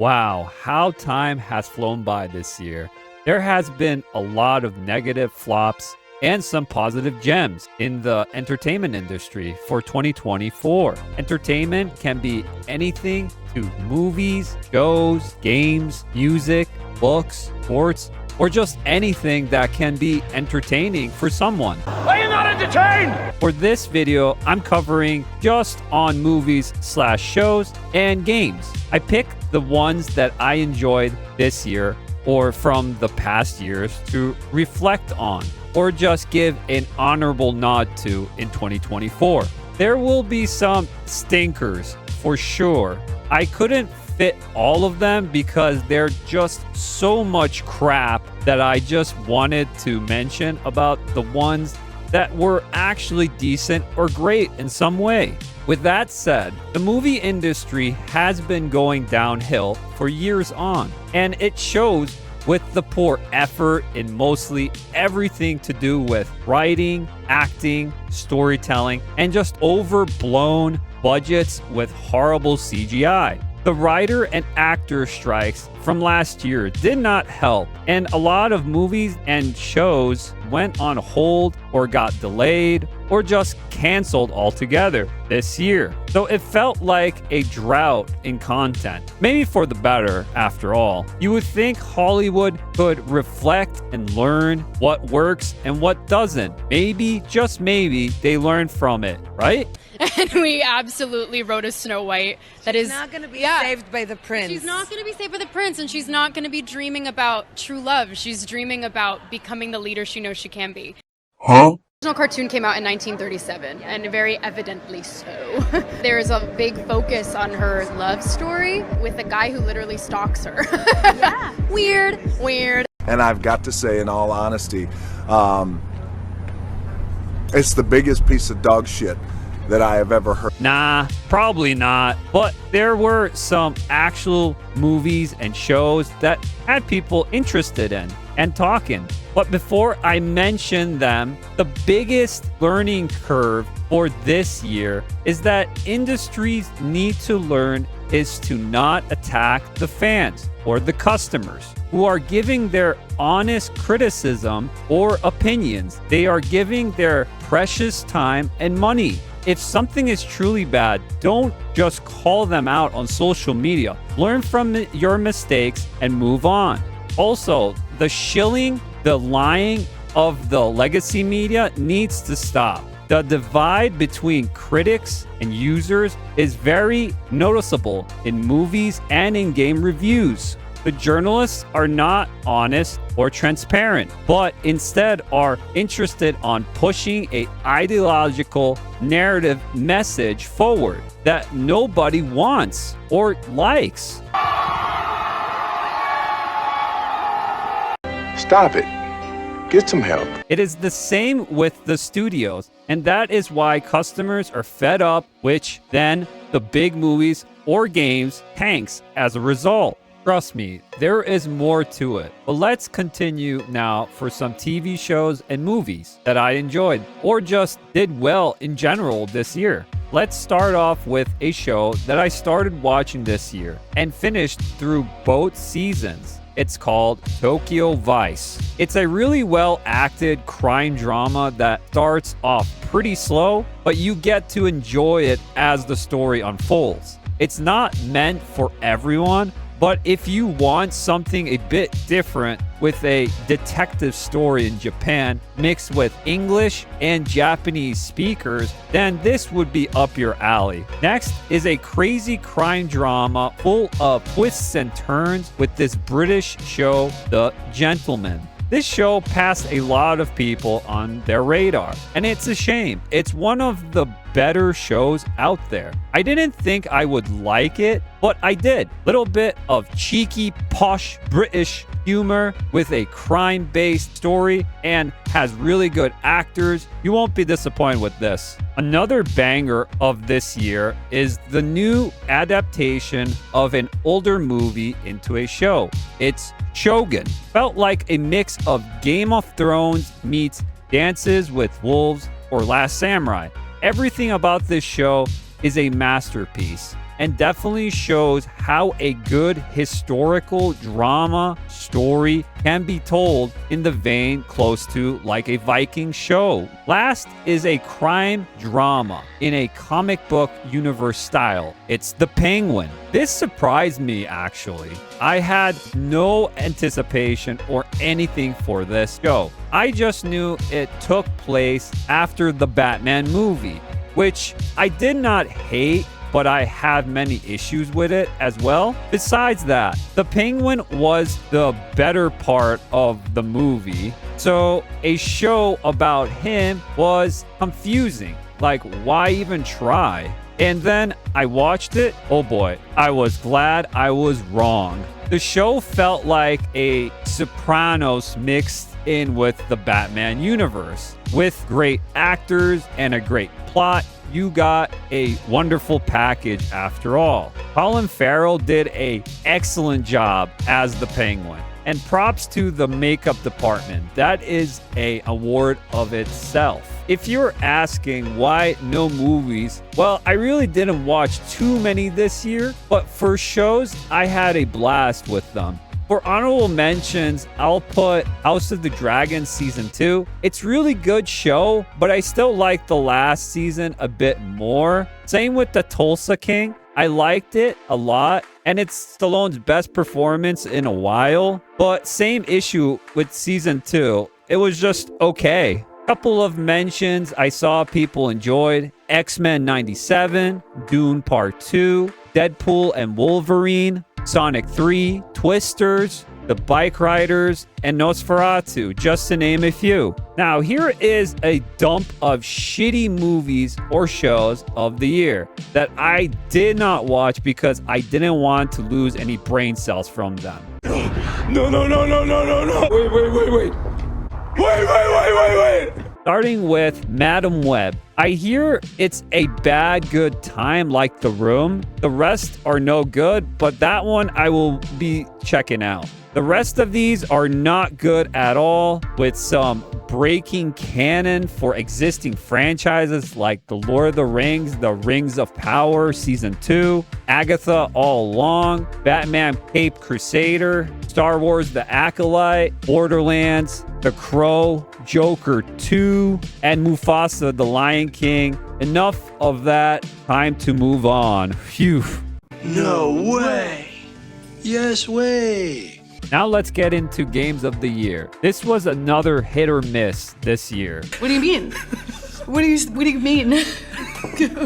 Wow, how time has flown by this year. There has been a lot of negative flops and some positive gems in the entertainment industry for 2024. Entertainment can be anything to movies, shows, games, music, books, sports, or just anything that can be entertaining for someone. Are you not entertained? For this video, I'm covering just on movies/shows and games. I picked the ones that I enjoyed this year or from the past years to reflect on or just give an honorable nod to in 2024. There will be some stinkers for sure. I couldn't fit all of them because they're just so much crap that I just wanted to mention about the ones that were actually decent or great in some way. With that said, the movie industry has been going downhill for years on, and it shows with the poor effort in mostly everything to do with writing, acting, storytelling, and just overblown budgets with horrible CGI. The writer and actor strikes from last year did not help, and a lot of movies and shows went on hold or got delayed or just canceled altogether this year. So it felt like a drought in content. Maybe for the better, after all. You would think Hollywood could reflect and learn what works and what doesn't. Maybe, just maybe, they learned from it, right? And we absolutely wrote a Snow White that is not going to be saved by the prince. She's not going to be saved by the prince, and she's not going to be dreaming about true love. She's dreaming about becoming the leader she knows she can be. Huh? The original cartoon came out in 1937, and very evidently so. There is a big focus on her love story with a guy who literally stalks her. Yeah. Weird. And I've got to say, in all honesty, it's the biggest piece of dog shit that I have ever heard. Nah, probably not. But there were some actual movies and shows that had people interested in and talking. But before I mention them, the biggest learning curve for this year is that industries need to learn is to not attack the fans or the customers who are giving their honest criticism or opinions. They are giving their precious time and money. If something is truly bad, don't just call them out on social media. Learn from your mistakes and move on. Also, the shilling, the lying of the legacy media needs to stop. The divide between critics and users is very noticeable in movies and in game reviews. The journalists are not honest or transparent, but instead are interested on pushing an ideological narrative message forward that nobody wants or likes. Stop it. Get some help. It is the same with the studios, and that is why customers are fed up, which then the big movies or games tanks as a result. Trust me, there is more to it. But let's continue now for some TV shows and movies that I enjoyed or just did well in general this year. Let's start off with a show that I started watching this year and finished through both seasons. It's called Tokyo Vice. It's a really well acted crime drama that starts off pretty slow, but you get to enjoy it as the story unfolds. It's not meant for everyone, but if you want something a bit different with a detective story in Japan mixed with English and Japanese speakers, then this would be up your alley. Next is a crazy crime drama full of twists and turns with this British show, The Gentleman. This show passed a lot of people on their radar, and it's a shame. It's one of the better shows out there. I didn't think I would like it, but I did. Little bit of cheeky, posh British humor with a crime-based story and has really good actors. You won't be disappointed with this. Another banger of this year is the new adaptation of an older movie into a show. It's Shogun. Felt like a mix of Game of Thrones meets Dances with Wolves or Last Samurai. Everything about this show is a masterpiece, and definitely shows how a good historical drama story can be told in the vein close to like a Viking show. Last is a crime drama in a comic book universe style. It's The Penguin. This surprised me actually. I had no anticipation or anything for this show. I just knew it took place after the Batman movie, which I did not hate, but I have many issues with it as well. Besides that, the Penguin was the better part of the movie, so a show about him was confusing. Like, why even try? And then I watched it. Oh boy, I was glad I was wrong. The show felt like a Sopranos mixed in with the Batman universe. With great actors and a great plot, you got a wonderful package after all. Colin Farrell did an excellent job as the Penguin. And props to the makeup department. That is an award of itself. If you're asking why no movies, well, I really didn't watch too many this year, but for shows, I had a blast with them. For honorable mentions, I'll put House of the Dragon Season 2. It's really good show, but I still like the last season a bit more. Same with The Tulsa King. I liked it a lot, and it's Stallone's best performance in a while. But same issue with Season 2. It was just okay. Couple of mentions I saw people enjoyed. X-Men 97, Dune Part 2, Deadpool and Wolverine, Sonic 3, Twisters, The Bike Riders, and Nosferatu, just to name a few. Now, here is a dump of shitty movies or shows of the year that I did not watch because I didn't want to lose any brain cells from them. No. Wait. Starting with Madam Web. I hear it's a bad good time like The Room. The rest are no good, but that one I will be checking out. The rest of these are not good at all, with some breaking canon for existing franchises like The Lord of the Rings, The Rings of Power Season 2, Agatha All Along, Batman Cape Crusader, Star Wars The Acolyte, Borderlands, The Crow, Joker 2, and Mufasa The Lion King. Enough of that. Time to move on. Phew. No way. Yes way. Now let's get into games of the year. This was another hit or miss this year. What do you mean? What do you mean?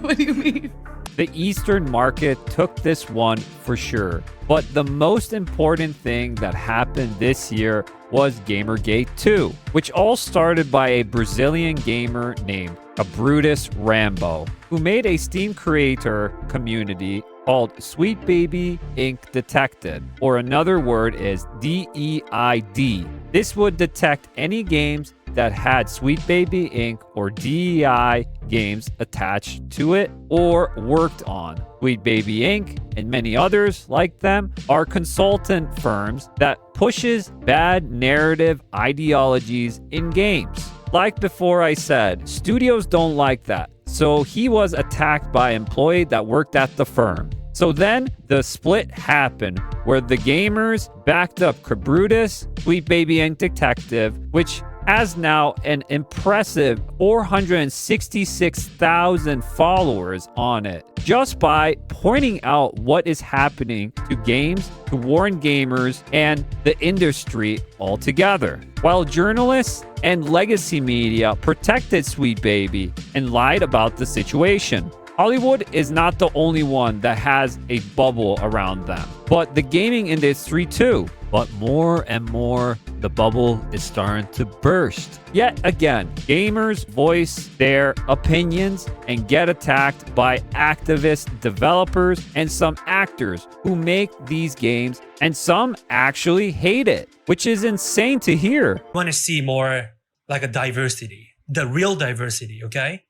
What do you mean? The Eastern market took this one for sure. But the most important thing that happened this year was Gamergate 2, which all started by a Brazilian gamer named Brutus Rambo, who made a Steam creator community called Sweet Baby Inc. Detected, or another word is DEID. This would detect any games that had Sweet Baby Inc. or DEI games attached to it or worked on. Sweet Baby Inc. and many others like them are consultant firms that pushes bad narrative ideologies in games. Like before I said, studios don't like that. So he was attacked by an employee that worked at the firm. So then the split happened where the gamers backed up Brutus, Sweet Baby Inc. Detective, which has now an impressive 466,000 followers on it, just by pointing out what is happening to games, to warn gamers and the industry altogether. While journalists and legacy media protected Sweet Baby and lied about the situation. Hollywood is not the only one that has a bubble around them, but the gaming industry too. But more and more, the bubble is starting to burst. Yet again, gamers voice their opinions and get attacked by activist developers and some actors who make these games, and some actually hate it, which is insane to hear. Want to see more like a diversity, the real diversity, okay?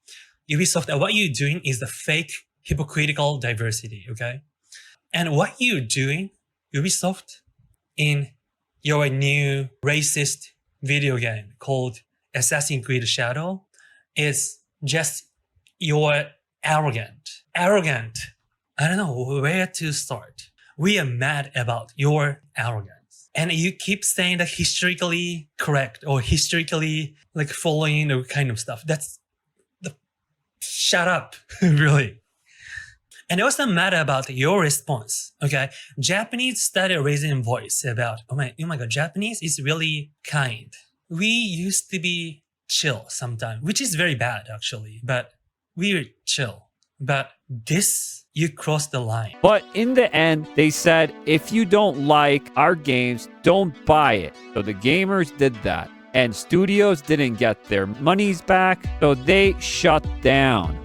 Ubisoft, what you're doing is the fake, hypocritical diversity, okay? And what you're doing, Ubisoft, in your new racist video game called Assassin's Creed Shadow is just you're arrogant I don't know where to start. We are mad about your arrogance. And you keep saying that historically correct or historically like following the kind of stuff. That's the shut up, really. And I also mad about your response. Okay. Japanese started raising voice about, oh my God, Japanese is really kind. We used to be chill sometimes, which is very bad actually, but we're chill. But this, you crossed the line. But in the end, they said, if you don't like our games, don't buy it. So the gamers did that. And studios didn't get their monies back, so they shut down.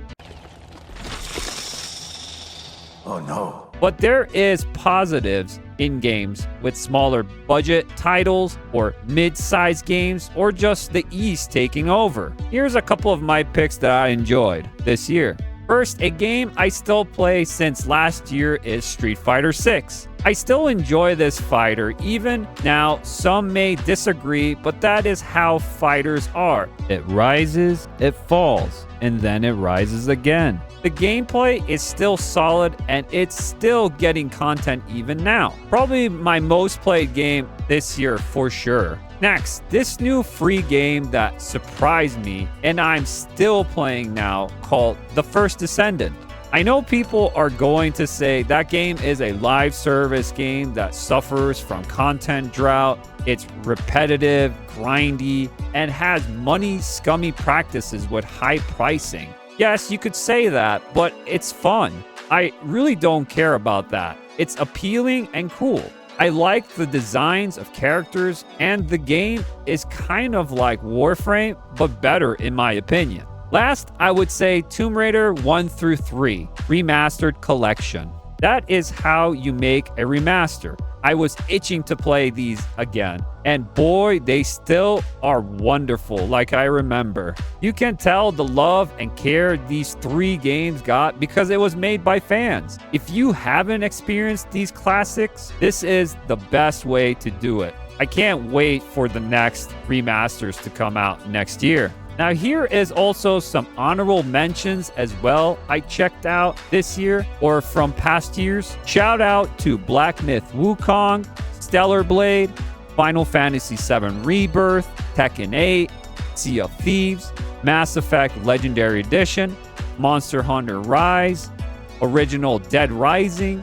Oh no. But there is positives in games with smaller budget titles or mid-sized games or just the East taking over. Here's a couple of my picks that I enjoyed this year. First, a game I still play since last year is Street Fighter 6. I still enjoy this fighter even now. Some may disagree, but that is how fighters are. It rises, it falls, and then it rises again. The gameplay is still solid and it's still getting content even now. Probably my most played game this year for sure. Next, this new free game that surprised me and I'm still playing now called The First Descendant. I know people are going to say that game is a live service game that suffers from content drought. It's repetitive, grindy, and has money scummy practices with high pricing. Yes, you could say that, but it's fun. I really don't care about that. It's appealing and cool. I like the designs of characters, and the game is kind of like Warframe, but better in my opinion. Last, I would say Tomb Raider 1 through 3 Remastered Collection. That is how you make a remaster. I was itching to play these again, and boy, they still are wonderful like I remember. You can tell the love and care these 3 games got because it was made by fans. If you haven't experienced these classics, this is the best way to do it. I can't wait for the next remasters to come out next year. Now here is also some honorable mentions as well I checked out this year or from past years. Shout out to Black Myth Wukong, Stellar Blade, Final Fantasy VII Rebirth, Tekken 8, Sea of Thieves, Mass Effect Legendary Edition, Monster Hunter Rise, Original Dead Rising,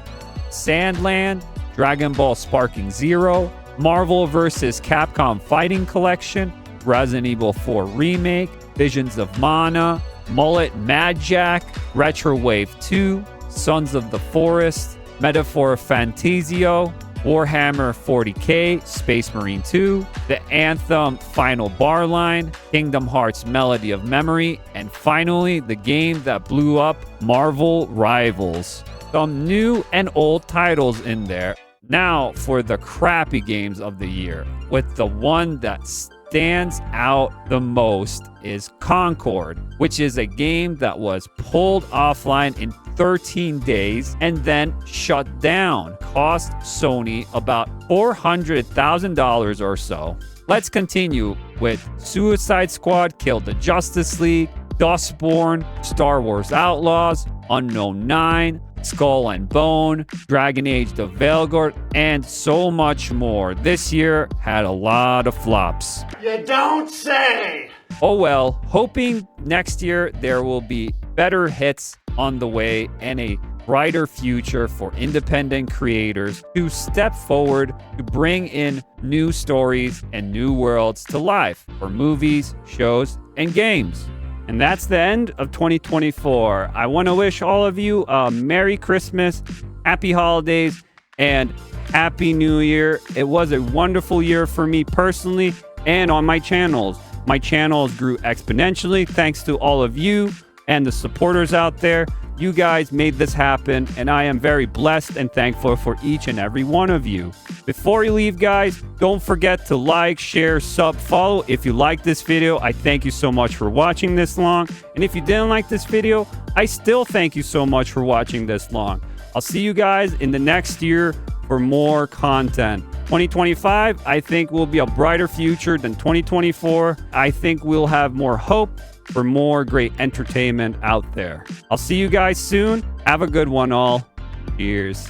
Sandland, Dragon Ball Sparking Zero, Marvel vs. Capcom Fighting Collection, Resident Evil 4 Remake, Visions of Mana, Mullet Mad Jack, Retro Wave 2, Sons of the Forest, Metaphor Fantasio, Warhammer 40k, Space Marine 2, The Anthem Final Bar Line, Kingdom Hearts Melody of Memory, and finally the game that blew up, Marvel Rivals. Some new and old titles in there. Now for the crappy games of the year, with the one that stands out the most is Concord, which is a game that was pulled offline in 13 days and then shut down. Cost Sony about $400,000 or so. Let's continue with Suicide Squad Killed the Justice League, Dustborn, Star Wars Outlaws, Unknown 9, Skull and Bone, Dragon Age The Veilguard, and so much more. This year had a lot of flops. You don't say! Oh well, hoping next year there will be better hits on the way and a brighter future for independent creators to step forward to bring in new stories and new worlds to life for movies, shows, and games. And that's the end of 2024. I want to wish all of you a Merry Christmas, Happy Holidays, and Happy New Year. It was a wonderful year for me personally and on my channels. My channels grew exponentially thanks to all of you and the supporters out there. You guys made this happen, and I am very blessed and thankful for each and every one of you. Before you leave, guys, don't forget to like, share, sub, follow. If you like this video, I thank you so much for watching this long. And if you didn't like this video, I still thank you so much for watching this long. I'll see you guys in the next year for more content. 2025, I think will be a brighter future than 2024. I think we'll have more hope for more great entertainment out there. I'll see you guys soon. Have a good one, all. Cheers.